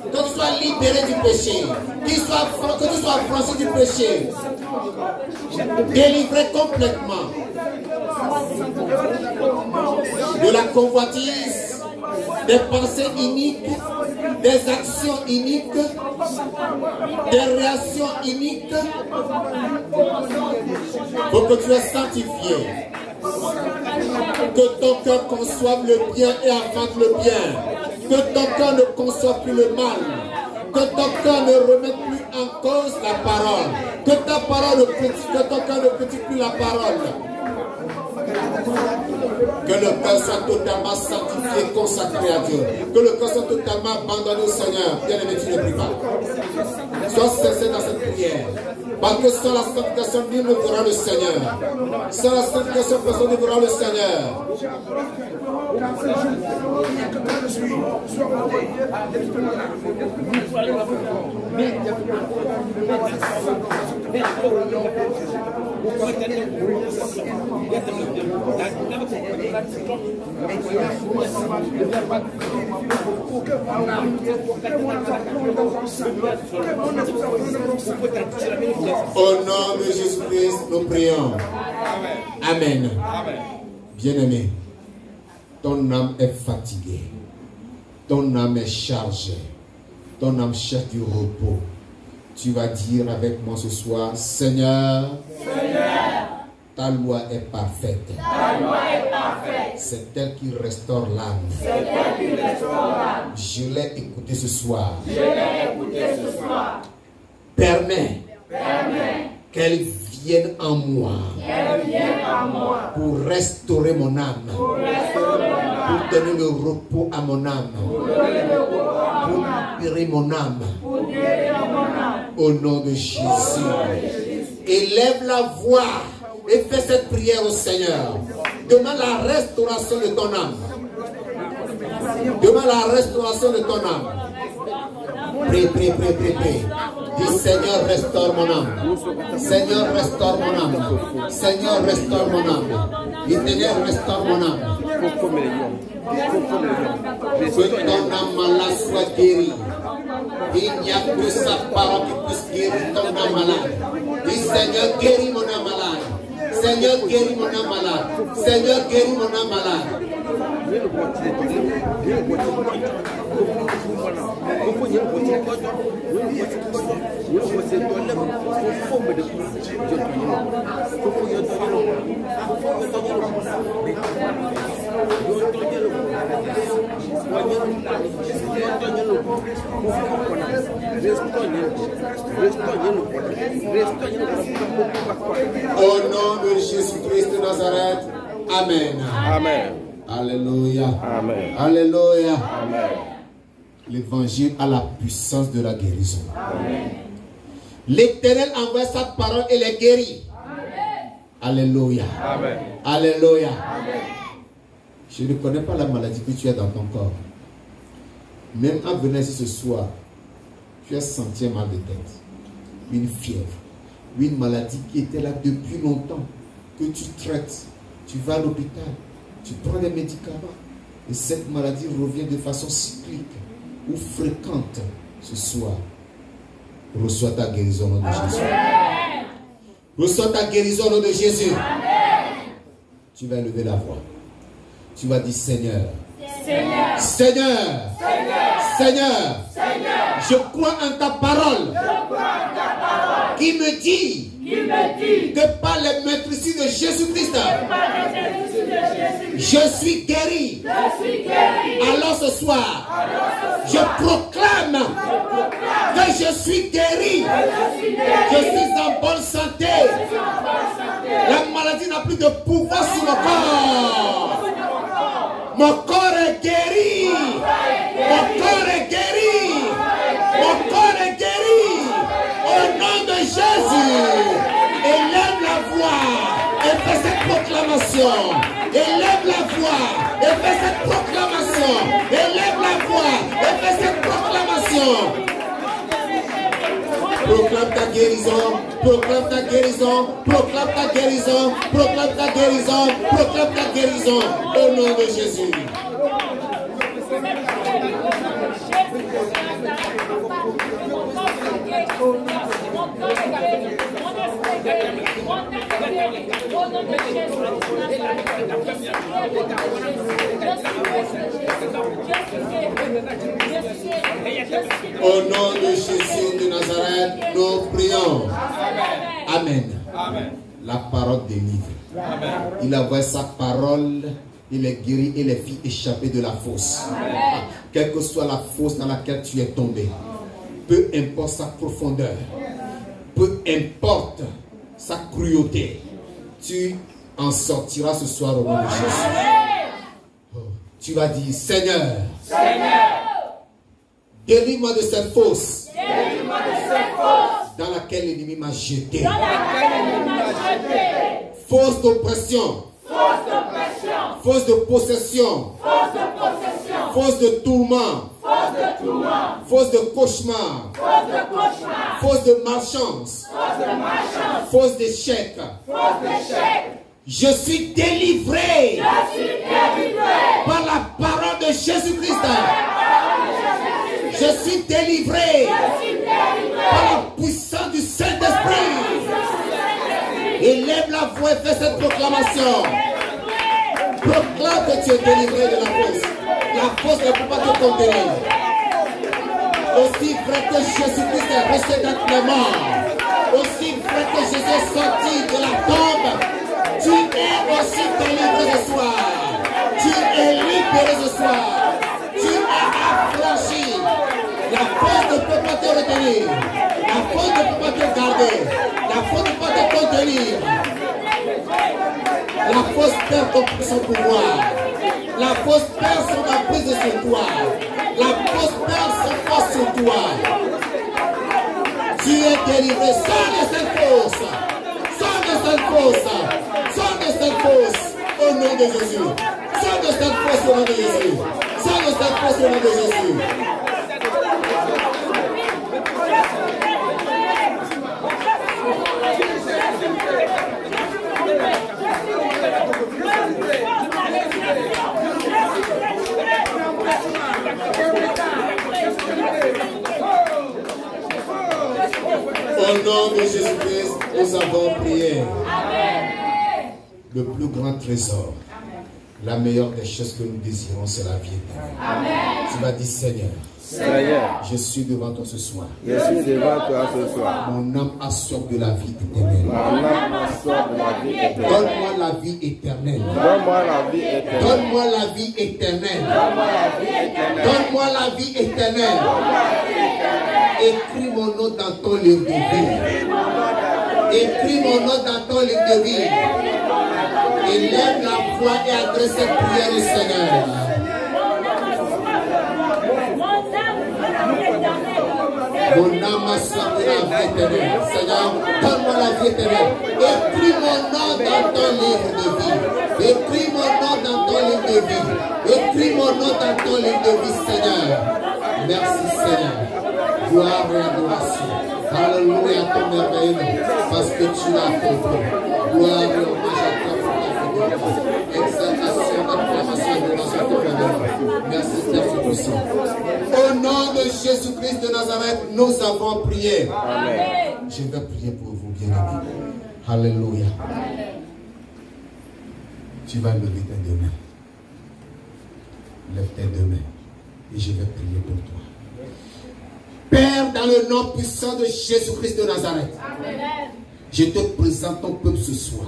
Que tu sois libéré du péché. Que tu sois affranchi du péché. Délivré complètement de la convoitise, des pensées iniques, des actions iniques, des réactions iniques. Pour que tu sois sanctifié. Que ton cœur conçoive le bien et affronte le bien. Que ton cœur ne conçoive plus le mal. Que ton cœur ne remette plus en cause la parole. Que ta parole que ton cœur ne critique plus la parole. Que le cœur soit totalement sanctifié, consacré à Dieu. Que le cœur soit totalement abandonné au Seigneur. Bien aimé, tu ne pries pas. Sois sincère dans cette prière. Parce que sans la sanctification, nul ne verra le Seigneur. Sans la sanctification, personne ne verra le Seigneur. Au nom de Jésus-Christ, nous prions. Amen. Bien-aimé, ton âme est fatiguée. Ton âme est chargée. Ton âme cherche du repos. Tu vas dire avec moi ce soir, Seigneur, ta loi est parfaite. C'est elle qui restaure l'âme. Je l'ai écouté ce soir. Permets qu'elle vienne en moi pour restaurer mon âme, pour donner le repos à mon âme, pour libérer mon âme. Au nom de Jésus, élève la voix et fais cette prière au Seigneur. Demande la restauration de ton âme. Demande la restauration de ton âme. Prie, prie, prie, prie, prie. Dis, Seigneur, restaure mon âme. Seigneur, restaure mon âme. Seigneur, restaure mon âme. Éternel, restaure mon âme. Que ton âme malade soit guérie. Il n'y a que sa parole qui puisse guérir ton âme malade. Dis, Seigneur, guéris mon âme malade. Seigneur, guéris mon âme malade. Seigneur, guéris mon âme malade. Au nom de Jésus-Christ de Nazareth, Amen. Amen. Alléluia. Amen. Alléluia. Amen. L'évangile a la puissance de la guérison. L'Éternel envoie sa parole et les guérit. Alléluia. Amen. Alléluia. Je ne connais pas la maladie que tu as dans ton corps. Même en venant ici ce soir, tu as senti un mal de tête, une fièvre, une maladie qui était là depuis longtemps, que tu traites. Tu vas à l'hôpital, tu prends des médicaments et cette maladie revient de façon cyclique ou fréquente. Ce soir, reçois ta guérison au nom de Jésus. Reçois ta guérison au nom de Jésus. Tu vas lever la voix. Tu vas dire, Seigneur, Seigneur, Seigneur, Seigneur, je crois en ta parole, qui me dit que par les maîtrises de Jésus-Christ, je suis guéri. Alors ce soir, je proclame que je suis guéri. Je suis en bonne santé. La maladie n'a plus de pouvoir sur mon corps. Mon corps est guéri. Mon corps est guéri. Mon corps est guéri. Au nom de Jésus. Élève la voix et fais cette proclamation. Élève la voix et fais cette proclamation. Élève la voix et fais cette proclamation. Proclame ta guérison, proclame ta guérison, proclame ta guérison, proclame ta guérison, proclame ta guérison au nom de Jésus. Au nom de Jésus de Nazareth, nous prions. Amen. Amen. La parole délivre. Amen. Il a envoyé sa parole, il est guéri et les filles échappées de la fosse. Amen. Quelle que soit la fosse dans laquelle tu es tombé, peu importe sa profondeur, peu importe sa cruauté, tu en sortiras ce soir au nom de Jésus. Tu vas dire, Seigneur, délivre-moi de cette fosse dans laquelle l'ennemi m'a jeté. Fosse d'oppression, fosse de possession, fosse de tourment, fosse de cauchemar, fosse de malchance, fosse d'échec. Je suis délivré par la parole de Jésus-Christ. Je suis délivré par la puissance du Saint-Esprit. Élève la voix et fais cette proclamation. Proclame que tu es délivré de la fosse. La fosse ne peut pas te contenir. Aussi vrai que Jésus-Christ est resté d'être les morts, aussi vrai que Jésus est sorti de la tombe, tu es aussi délivré ce soir. Tu es libéré ce soir. Tu es affranchi. La force ne peut pas te retenir. La force ne peut pas te garder. La force ne peut pas te contenir. La force perd son pouvoir. La force perd son emprise sur toi. La force perd son force sur toi. Tu es délivré. Sors de cette force. Sors de cette force. Sors de cette force au nom de Jésus. Sors de cette force au nom de Jésus. Sors de cette force au nom de Jésus. Au nom de Jésus-Christ, nous avons prié. Amen. Le plus grand trésor, la meilleure des choses que nous désirons, c'est la vie éternelle. Amen. Tu vas dire, Seigneur, je suis devant toi ce soir. Je suis devant toi ce soir. Mon âme a soif de la vie éternelle. Mon âme a soif de la vie éternelle. Donne-moi la vie éternelle. Donne-moi la vie éternelle. Donne-moi la vie éternelle. Donne-moi la vie éternelle. Écris mon nom dans ton livre de vie. Écris mon nom dans ton livre de vie. Élève la voix et adresse cette prière au Seigneur. Mon âme a soif de la vie éternelle. Seigneur, donne-moi la vie éternelle. Écris mon nom dans ton livre de vie. Écris mon nom dans ton livre de vie. Écris mon nom dans ton livre de vie, Seigneur. Merci, Seigneur. Gloire et adoration. Alléluia à ton merveilleux nom. Parce que tu l'as accompli. Gloire et hommage à toi pour ta fidélité. Exaltation, acclamation, adoration à ton merveilleux nom. Merci, Père Tout-Puissant. Au nom de Jésus-Christ de Nazareth, nous avons prié. Amen. Je vais prier pour vous, bien-aimés. Alléluia. Tu vas lever tes deux mains. Lève tes deux mains. Et je vais prier pour toi. Père, dans le nom puissant de Jésus-Christ de Nazareth, amen, je te présente ton peuple ce soir.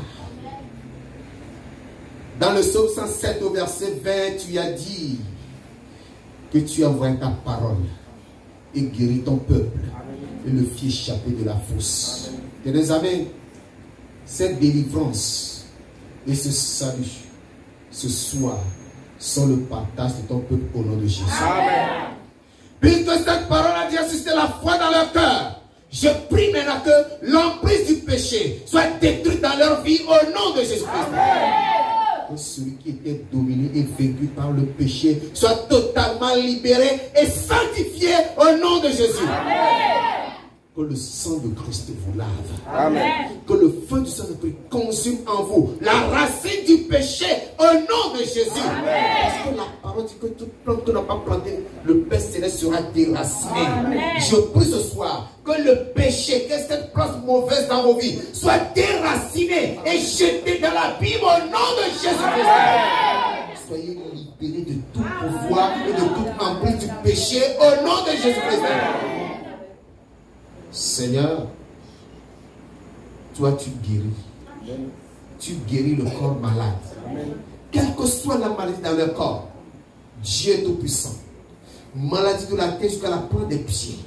Dans le psaume 107 au verset 20, tu as dit que tu envoies ta parole et guéris ton peuple. Amen. et le fit échapper de la fosse. Mes amis, cette délivrance et ce salut, ce soir, sont le partage de ton peuple au nom de Jésus. Amen. Puisque cette parole a déjà suscité la foi dans leur cœur, je prie maintenant que l'emprise du péché soit détruite dans leur vie au nom de Jésus-Christ. Que celui qui était dominé et vaincu par le péché soit totalement libéré et sanctifié au nom de Jésus. Amen. Que le sang de Christ vous lave. Amen. Que le feu du Saint-Esprit consume en vous la racine du péché au nom de Jésus. Amen. Parce que la parole dit que toute plante que n'a pas plantée, le Père Céleste sera déraciné. Amen. Je prie ce soir que le péché, que cette plante mauvaise dans vos vies, soit déraciné et jeté dans la Bible au nom de Jésus-Christ. Soyez libérés de tout pouvoir et de toute emprise du péché au nom de Jésus-Christ. Seigneur, toi tu guéris. Amen. Tu guéris le corps malade. Amen. Quelle que soit la maladie dans le corps, Dieu est tout-puissant. Maladie de la tête jusqu'à la pointe des pieds.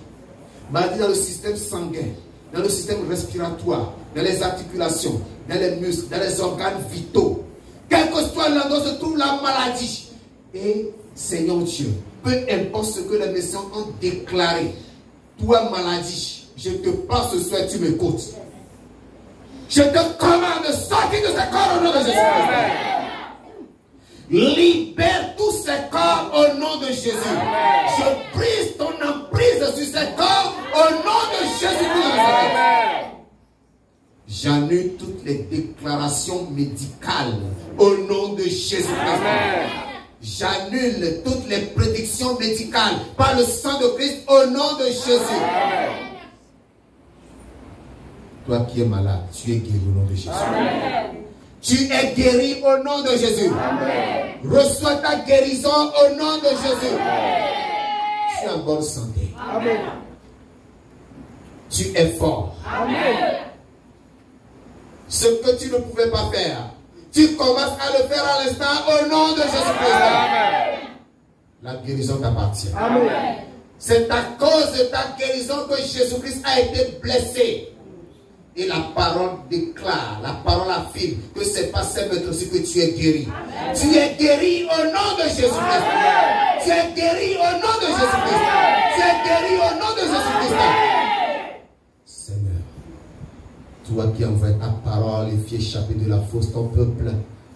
Maladie dans le système sanguin, dans le système respiratoire, dans les articulations, dans les muscles, dans les organes vitaux. Quel que soit l'endroit où se trouve la maladie. Et Seigneur Dieu, peu importe ce que les médecins ont déclaré, toi maladie, je te parle ce soir, tu m'écoutes. Je te commande de sortir de ce corps au nom de Jésus. Libère tous ces corps au nom de Jésus. Je brise ton emprise sur ces corps au nom de Jésus. J'annule toutes les déclarations médicales au nom de Jésus. J'annule toutes les prédictions médicales par le sang de Christ au nom de Jésus. Toi qui es malade, tu es guéri au nom de Jésus. Amen. Tu es guéri au nom de Jésus. Amen. Reçois ta guérison au nom de Jésus. Amen. Tu es en bonne santé. Amen. Tu es fort. Amen. Ce que tu ne pouvais pas faire, tu commences à le faire à l'instant au nom de Jésus-Christ. La guérison t'appartient. Amen. C'est à cause de ta guérison que Jésus-Christ a été blessé. Et la parole déclare, la parole affirme que c'est pas seulement aussi que tu es guéri. Amen. Tu es guéri au nom de Jésus-Christ. Tu es guéri au nom de Jésus-Christ. Tu es guéri au nom de Jésus-Christ. Seigneur, toi qui envoies ta parole et fais échapper de la fosse ton peuple,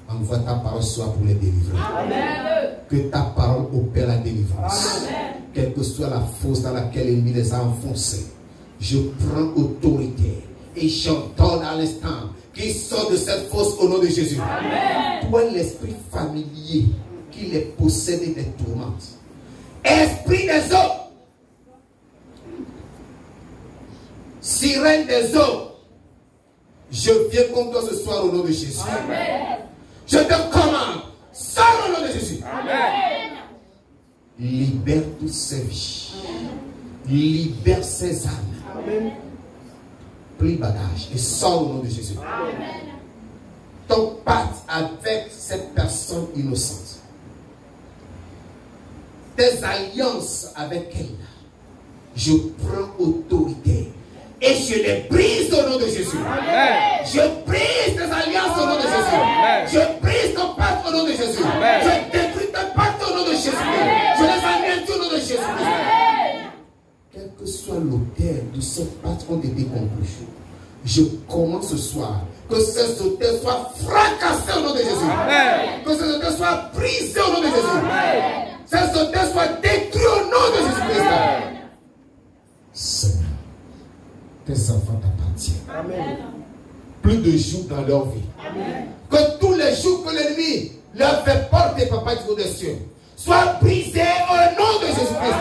envoie ta parole soit pour les délivrer. Amen. Que ta parole opère la délivrance. Amen. Quelle que soit la fosse dans laquelle l'ennemi les a enfoncés, je prends autorité. Et j'entends à l'instant qu'ils sortent de cette fosse au nom de Jésus. Amen. Toi, l'esprit familier qui les possède et les tourmente. Esprit des eaux. Sirène des eaux. Je viens contre toi ce soir au nom de Jésus. Amen. Je te commande. Sors au nom de Jésus. Amen. Libère toutes ces vies. Libère ces âmes. Amen. Plie bagage et sors au nom de Jésus. Amen. Ton pacte avec cette personne innocente, tes alliances avec elle, je prends autorité et je les brise au nom de Jésus. Amen. Je brise tes alliances au nom de Jésus. Amen. Je brise ton pacte au nom de Jésus. Amen. Je détruis ton pacte au nom de Jésus. Je les anéantis au nom de Jésus. Quel que soit l'autel de ce pacte ont été conclus, je commence ce soir que ces autels soient fracassés au nom de Jésus. Amen. Que ces autels soient brisés au nom de Jésus. Amen. Ces autels soient détruits au nom de Jésus-Christ. Seigneur, tes enfants t'appartiennent. Plus de jours dans leur vie. Amen. Que tous les jours que l'ennemi leur fait porter, Papa du haut des cieux, soient brisés au nom de Jésus-Christ.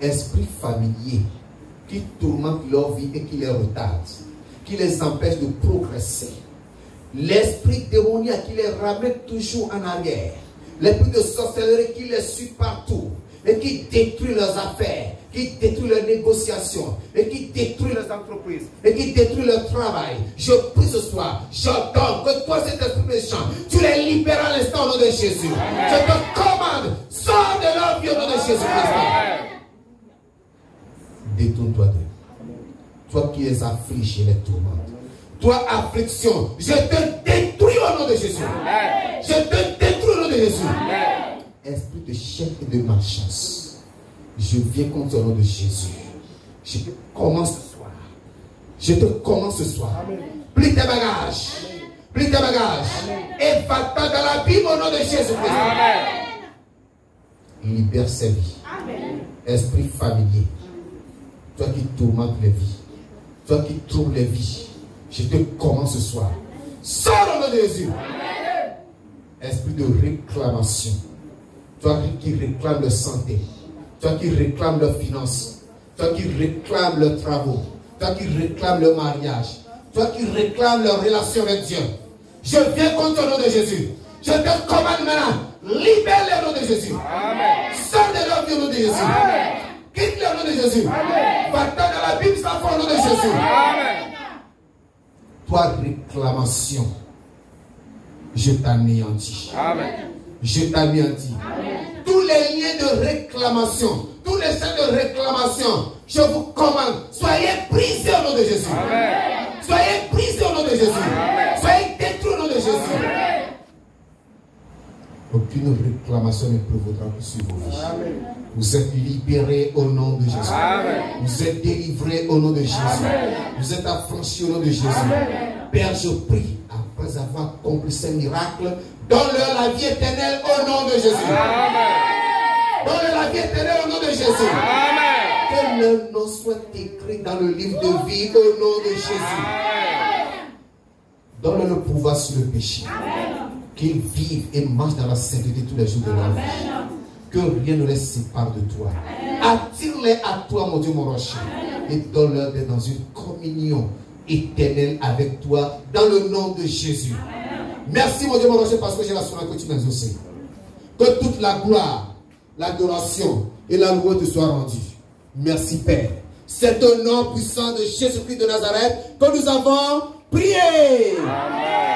Esprit familier qui tourmente leur vie et qui les retarde, qui les empêche de progresser. L'esprit démoniaque qui les ramène toujours en arrière. L'esprit de sorcellerie qui les suit partout et qui détruit leurs affaires, qui détruit leurs négociations et qui détruit leurs entreprises et qui détruit leur travail. Je prie ce soir, j'entends que toi cet esprit méchant, tu les libères à l'instant au nom de Jésus. Amen. Je te commande, sors de leur vie au nom de Jésus-Christ. détourne-toi d'eux. Toi qui es affligé, les tourmentes. Toi, affliction, je te détruis au nom de Jésus. Je te détruis au nom de Jésus. Esprit de chef et de malchance, je viens contre le nom de Jésus. Je te commence ce soir. Je te commence ce soir. Plie tes bagages. Plie tes bagages. Et va-t'en dans la Bible au nom de Jésus-Christ. Libère ses vies. Esprit familier. Toi qui tourmentes les vies. Toi qui troubles les vies. Je te commence ce soir. Sors au nom de Jésus. Esprit de réclamation. Toi qui réclames la santé. Toi qui réclames leurs finances. Toi qui réclames leurs travaux. Toi qui réclames le mariage. Toi qui réclames leur relation avec Dieu. Je viens contre le nom de Jésus. Je te commande maintenant. Libère le nom de Jésus. Sors de leur vie au nom de Jésus. Quitte le nom de Jésus. Va-t'en dans la Bible sans foi au nom de Jésus. Toi, réclamation, je t'anéantis. Je t'anéantis. Tous les liens de réclamation, tous les chaînes de réclamation, je vous commande, soyez brisés au nom de Jésus. Soyez brisés au nom de Jésus. Soyez détruits au nom de Jésus. Aucune réclamation ne prévaudra plus sur vos vies. Vous êtes libérés au nom de Jésus. Vous êtes délivrés au nom de Jésus. Vous êtes affranchis au nom de Jésus. Père, je prie, après avoir accompli ces miracles, donne-leur la vie éternelle au nom de Jésus. Donne-leur la vie éternelle au nom de Jésus. Que leur nom soit écrit dans le livre de vie au nom de Jésus. Donne-leur le pouvoir sur le péché. Qu'ils vivent et marchent dans la sainteté tous les jours de leur vie. Que rien ne les sépare de toi. Attire-les à toi, mon Dieu, mon rocher. Et donne-leur d'être dans une communion éternelle avec toi, dans le nom de Jésus. Merci, mon Dieu, mon rocher, parce que j'ai la source que tu m'as exaucé. Que toute la gloire, l'adoration et la louange te soient rendues. Merci, Père. C'est au nom puissant de Jésus-Christ de Nazareth que nous avons prié. Amen.